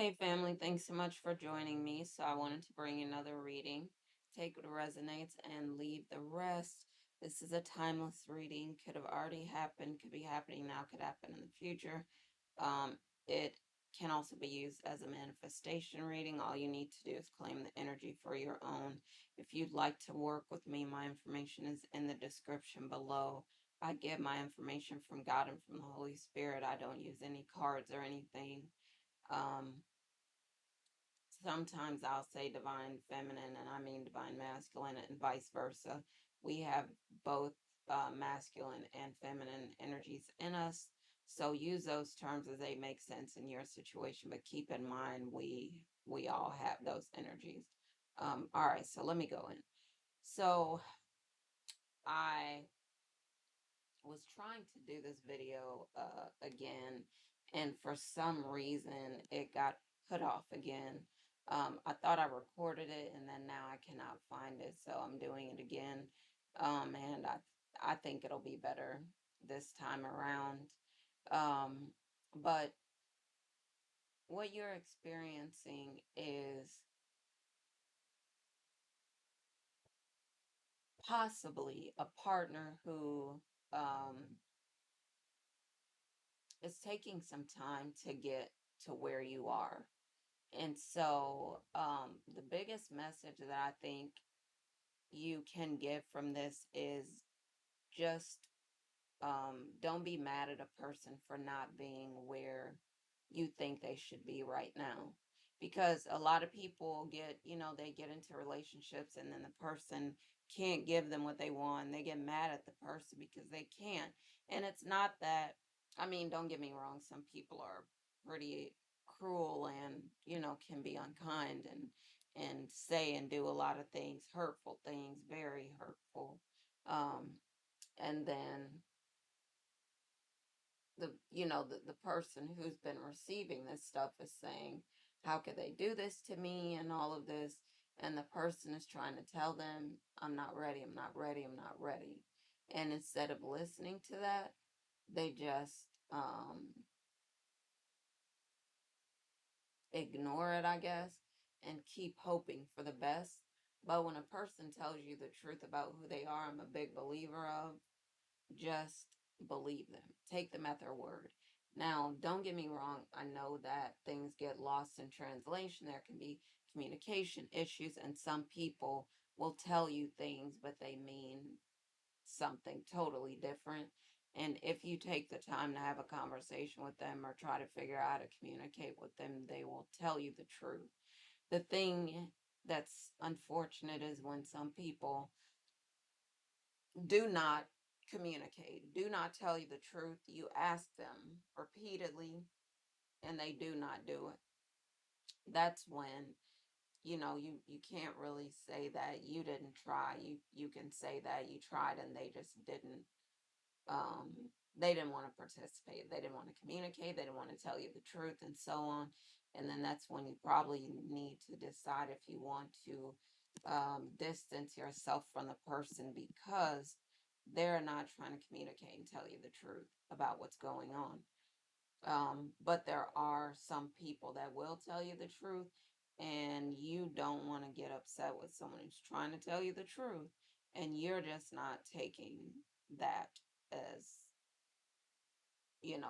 Hey family, thanks so much for joining me. So I wanted to bring another reading. Take what resonates and leave the rest. This is a timeless reading. Could have already happened, could be happening now, could happen in the future. It can also be used as a manifestation reading. All you need to do is claim the energy for your own. If you'd like to work with me, my information is in the description below. I get my information from God and from the Holy Spirit. I don't use any cards or anything. Um, Sometimes I'll say divine feminine and I mean divine masculine and vice versa. We have both masculine and feminine energies in us. So use those terms as they make sense in your situation, but keep in mind we all have those energies. All right, so let me go in. So I was trying to do this video again, and for some reason it got put off again. I thought I recorded it and then now I cannot find it, so I'm doing it again. And I think it'll be better this time around. Um, but what you're experiencing is possibly a partner who is taking some time to get to where you are. And so, the biggest message that I think you can get from this is just don't be mad at a person for not being where you think they should be right now. Because a lot of people get, they get into relationships and then the person can't give them what they want. And they get mad at the person because they can't. And it's not that, I mean, don't get me wrong, some people are pretty cruel and, can be unkind and say and do a lot of things, hurtful things, very hurtful. Um, and then the person who's been receiving this stuff is saying, how could they do this to me and all of this, and the person is trying to tell them, I'm not ready, I'm not ready, I'm not ready. And instead of listening to that, they just ignore it, I guess, and keep hoping for the best. But when a person tells you the truth about who they are, I'm a big believer of, just believe them. Take them at their word. Now, don't get me wrong. I know that things get lost in translation. There can be communication issues, and some people will tell you things, but they mean something totally different. And if you take the time to have a conversation with them or try to figure out how to communicate with them, they will tell you the truth. The thing that's unfortunate is when some people do not communicate, do not tell you the truth. You ask them repeatedly and they do not do it. That's when, you can't really say that you didn't try. You can say that you tried and they didn't want to participate. They didn't want to communicate. They didn't want to tell you the truth and so on. And then that's when you probably need to decide if you want to distance yourself from the person because they're not trying to communicate and tell you the truth about what's going on. But there are some people that will tell you the truth, and you don't want to get upset with someone who's trying to tell you the truth, and you're just not taking that as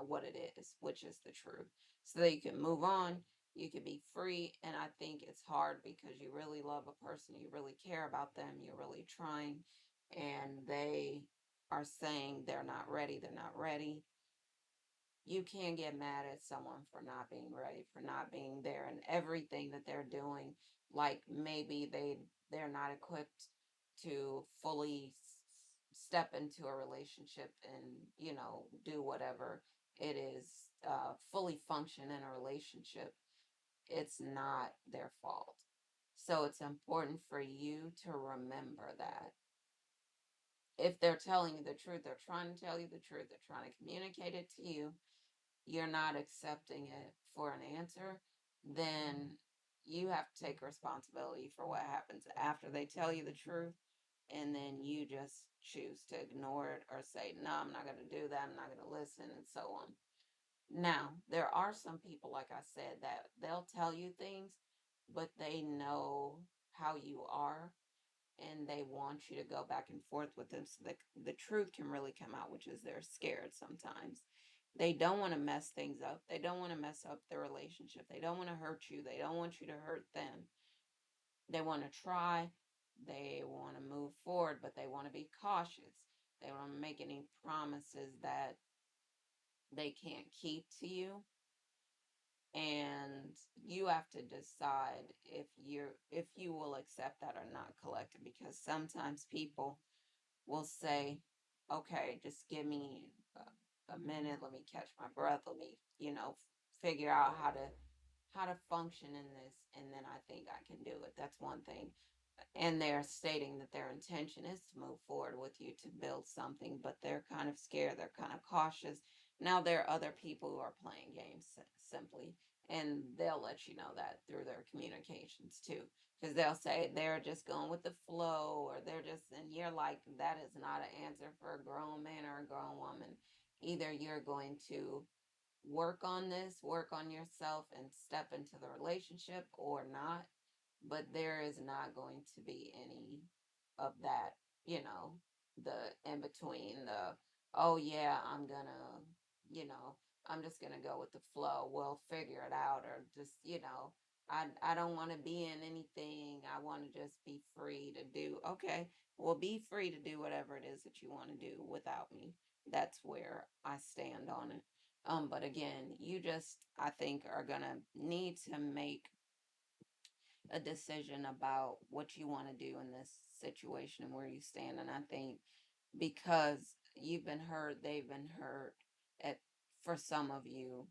what it is, which is the truth, so that you can move on, you can be free. And I think it's hard because you really love a person, you really care about them, you're really trying, and they are saying they're not ready. You can't get mad at someone for not being ready, for not being there, and everything that they're doing. Like maybe they're not equipped to fully step into a relationship and do whatever it is, fully function in a relationship. It's not their fault. So it's important for you to remember that if they're telling you the truth, they're trying to tell you the truth, they're trying to communicate it to you, you're not accepting it for an answer, then you have to take responsibility for what happens after they tell you the truth. And then you just choose to ignore it or say, no, I'm not going to do that. I'm not going to listen, and so on. Now, there are some people, like I said, that they'll tell you things, but they know how you are and they want you to go back and forth with them so that the truth can really come out, which is they're scared sometimes. They don't want to mess things up. They don't want to mess up their relationship. They don't want to hurt you. They don't want you to hurt them. They want to try. They want to move forward, but they want to be cautious. They don't want to make any promises that they can't keep to you, and you have to decide if you will accept that or not, collective, because sometimes people will say, okay, just give me a minute, let me catch my breath, let me, figure out how to function in this, and then I think I can do it. That's one thing. And they're stating that their intention is to move forward with you to build something, but they're kind of scared, they're kind of cautious. Now, there are other people who are playing games simply, and they'll let you know that through their communications too, because they'll say they're just going with the flow, or they're just, and you're like, that is not an answer for a grown man or a grown woman. Either you're going to work on this, work on yourself, and step into the relationship, or not. But there is not going to be any of that, the in between, the, oh yeah, you know, I'm just gonna go with the flow. We'll figure it out, or just, I don't want to be in anything. I want to just be free to do. Okay, well, be free to do whatever it is that you want to do without me. That's where I stand on it. But again, you just, I think, are gonna need to make a decision about what you want to do in this situation and where you stand. And I think because you've been hurt, they've been hurt, at for some of you,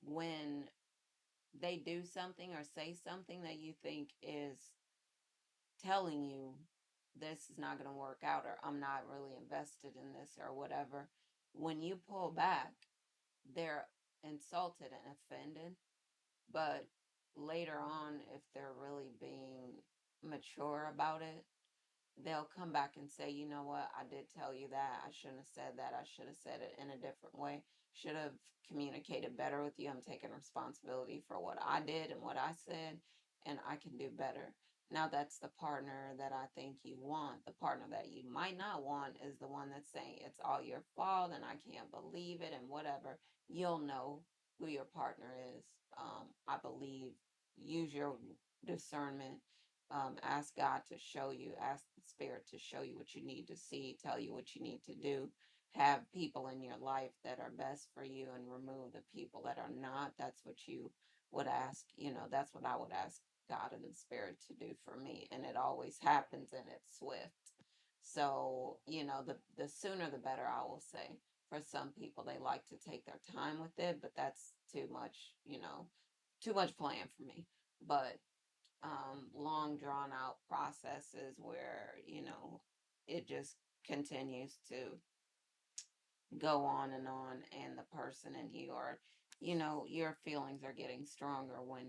when they do something or say something that you think is telling you this is not going to work out, or I'm not really invested in this, or whatever, when you pull back, they're insulted and offended. But later on, if they're really being mature about it, they'll come back and say, you know what, I did tell you that. I shouldn't have said that. I should have said it in a different way. Should have communicated better with you. I'm taking responsibility for what I did and what I said, and I can do better. Now, that's the partner that I think you want. The partner that you might not want is the one that's saying it's all your fault and I can't believe it and whatever. You'll know who your partner is. I believe, use your discernment. Ask God to show you, ask the Spirit to show you what you need to see, tell you what you need to do. Have people in your life that are best for you and remove the people that are not. That's what you would ask. That's what I would ask God and the Spirit to do for me. And it always happens, and it's swift. So, the sooner the better, I will say. For some people, they like to take their time with it, but that's too much, too much plan for me. But long drawn out processes where, it just continues to go on, and the person and you are, your feelings are getting stronger when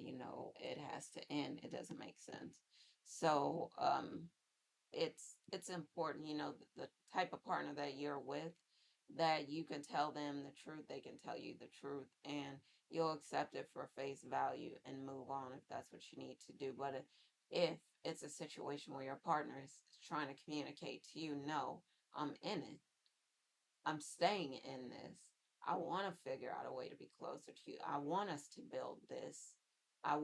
it has to end. It doesn't make sense. So it's important, the type of partner that you're with, that you can tell them the truth, they can tell you the truth, and you'll accept it for face value and move on if that's what you need to do. But if it's a situation where your partner is trying to communicate to you, no, I'm in it, I'm staying in this, I want to figure out a way to be closer to you, I want us to build this, I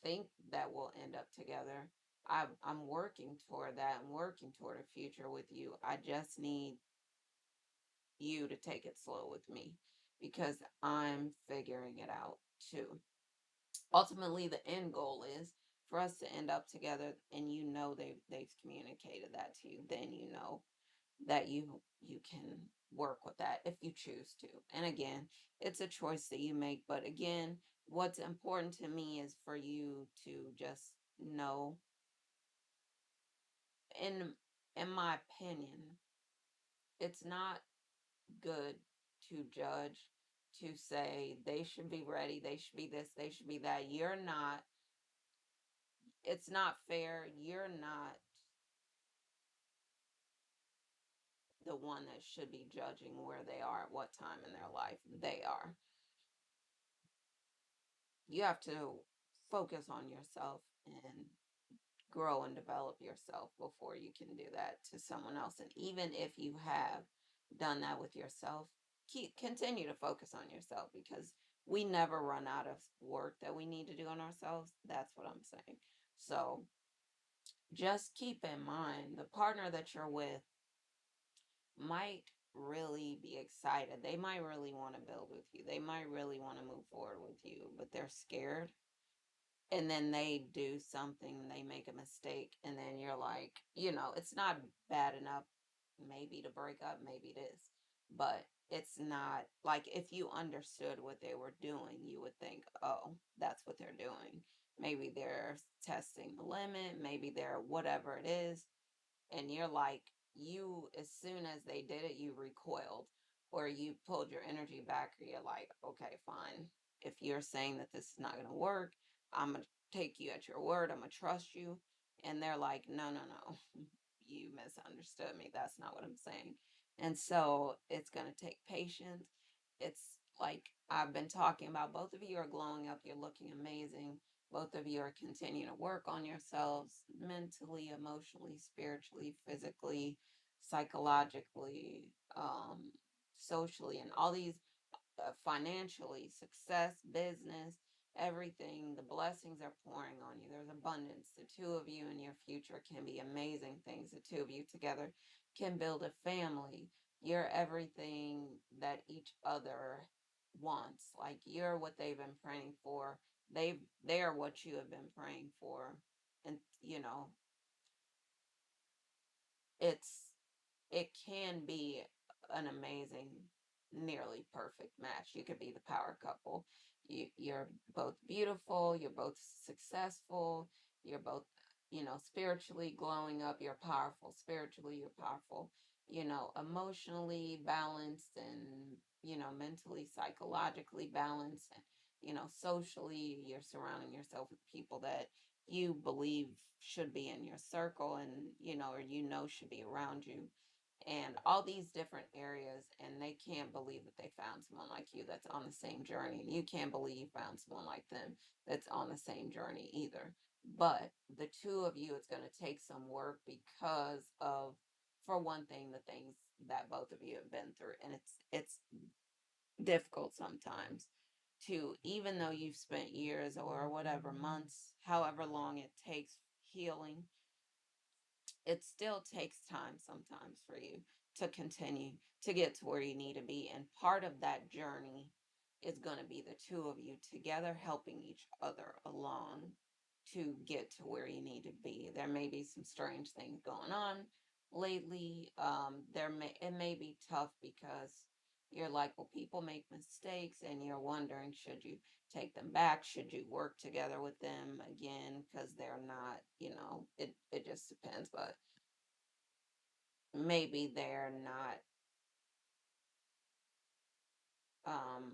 think that we'll end up together, I'm working toward that, I'm working toward a future with you, I just need you to take it slow with me because I'm figuring it out too. Ultimately, the end goal is for us to end up together, and they've communicated that to you. Then that you can work with that if you choose to. And again, it's a choice that you make. But again, what's important to me is for you to just know, in my opinion, it's not good to judge, to say they should be ready, they should be this, they should be that. You're not, it's not fair. You're not the one that should be judging where they are at what time in their life they are. You have to focus on yourself and grow and develop yourself before you can do that to someone else. And even if you have done that with yourself, continue to focus on yourself, because we never run out of work that we need to do on ourselves. That's what I'm saying. So just keep in mind the partner that you're with might really be excited. They might really want to build with you. They might really want to move forward with you, but they're scared. And then they do something, they make a mistake, and then you're like, it's not bad enough maybe to break up, maybe it is. But it's not like, if you understood what they were doing, you would think, oh, that's what they're doing. Maybe they're testing the limit, maybe they're whatever it is, and you're like, you, as soon as they did it, you recoiled, or you pulled your energy back, or you're like, okay, fine, if you're saying that this is not going to work, I'm going to take you at your word, I'm going to trust you. And they're like, no, no, no, you misunderstood me, that's not what I'm saying. And so it's going to take patience. It's like I've been talking about, both of you are glowing up, you're looking amazing. Both of you are continuing to work on yourselves mentally, emotionally, spiritually, physically, psychologically, socially, and all these, financially, success, business, everything. The blessings are pouring on you. There's abundance. The two of you in your future can be amazing things. The two of you together can build a family. You're everything that each other wants. Like, you're what they've been praying for. They are what you have been praying for. And it's it can be an amazing, nearly perfect match. You could be the power couple. You're both beautiful, you're both successful, you're both, spiritually glowing up, you're powerful spiritually, you're powerful, emotionally balanced, and, mentally, psychologically balanced, and, socially, you're surrounding yourself with people that you believe should be in your circle, and, or should be around you, and all these different areas. And they can't believe that they found someone like you that's on the same journey, and you can't believe you found someone like them that's on the same journey either. But the two of you, it's going to take some work, because of, for one thing, the things that both of you have been through. And it's difficult sometimes to, even though you've spent years or whatever, months, however long it takes healing, it still takes time sometimes for you to continue to get to where you need to be. And part of that journey is going to be the two of you together helping each other along to get to where you need to be. There may be some strange things going on lately. It may be tough, because you're like, well, people make mistakes, and you're wondering, should you take them back? Should you work together with them again? Because they're not, it just depends. But maybe they're not, um,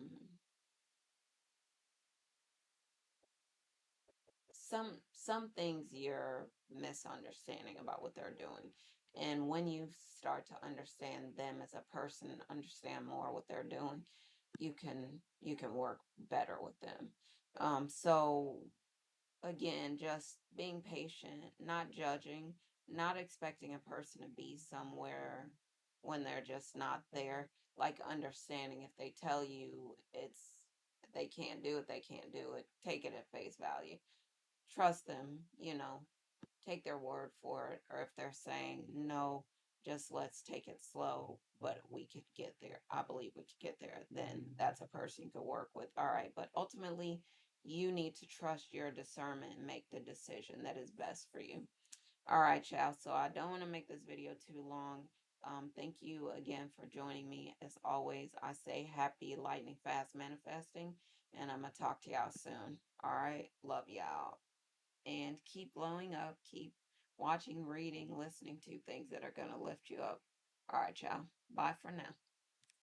some things you're misunderstanding about what they're doing. And when you start to understand them as a person, understand more what they're doing, you can work better with them. So again, just being patient, not judging, not expecting a person to be somewhere when they're just not there. Like, understanding, if they tell you they can't do it, they can't do it. Take it at face value. Trust them, take their word for it. Or if they're saying no, just let's take it slow, but we could get there. I believe we could get there. Then that's a person you could work with. All right. But ultimately, you need to trust your discernment and make the decision that is best for you. All right, y'all. So I don't want to make this video too long. Thank you again for joining me. As always, I say happy lightning fast manifesting, and I'm going to talk to y'all soon. All right. Love y'all. And keep blowing up, keep watching, reading, listening to things that are going to lift you up. All right, y'all. Bye for now.